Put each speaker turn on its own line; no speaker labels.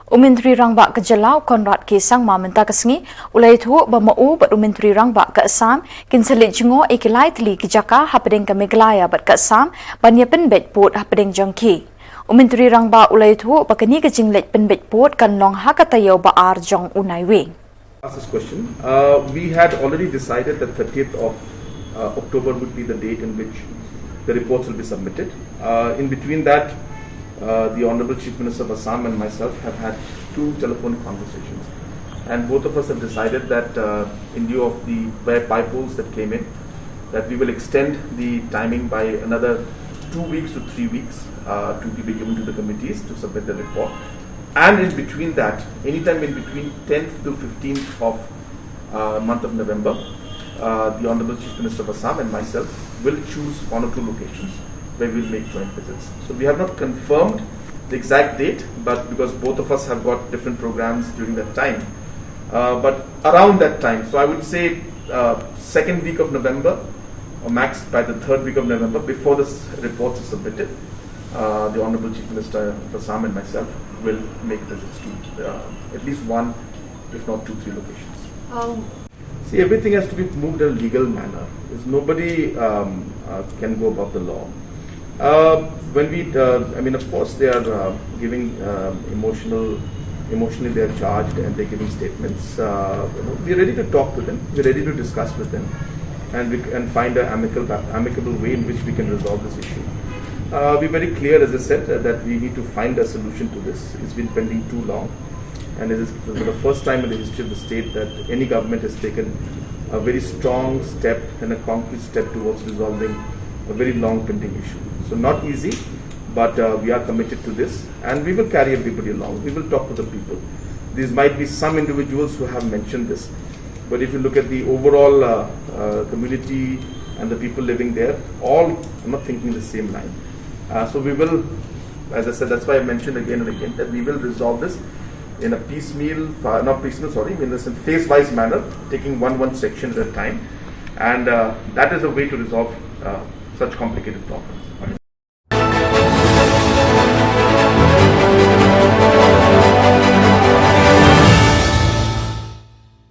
Umintri Rangba ke Jalau Konrad Kisang Mamenta Kesngi ulai thu bamau bat Umintri Rangba ke Assam kinselit jingo ikilai tli ke Jaka hapadeng ke Meghalaya bat ke Assam banya penbet put hapadeng jongki. Umintri Rangba ulai thu bakani ke jinglet penbet put kan long hakatayo baar jong unai wing.
Ask this question. We had already decided that 30th of October would be the date in which the reports will be submitted. In between that, the Honorable Chief Minister of Assam and myself have had 2 telephonic conversations, and both of us have decided that in view of the by-polls that came in, that we will extend the timing by another 2 weeks to 3 weeks to be given to the committees to submit the report. And in between that, anytime in between 10th to 15th of month of November, the Honorable Chief Minister of Assam and myself will choose 1 or 2 locations where we will make joint visits. So we have not confirmed the exact date, but because both of us have got different programs during that time, but around that time, so I would say 2nd week of November, or max by the 3rd week of November, before this reports are submitted, the Honorable Chief Minister of Assam and myself will make visits to at least 1, if not 2, 3 locations. See, everything has to be moved in a legal manner. There's nobody can go above the law. When we, I mean, of course, they are giving emotionally they are charged and they're giving statements. We're ready to talk to them. We're ready to discuss with them, and we can find an amicable way in which we can resolve this issue. We're very clear, as I said, that we need to find a solution to this. It's been pending too long, and it is for the first time in the history of the state that any government has taken a very strong step and a concrete step towards resolving a very long pending issue. So not easy, but we are committed to this, and we will carry everybody along. We will talk to the people. There might be some individuals who have mentioned this, but if you look at the overall community and the people living there, all are not thinking the same line. So we will, as I said, that's why I mentioned again and again that we will resolve this in a in this phase-wise manner, taking one section at a time, and that is a way to resolve such complicated problems.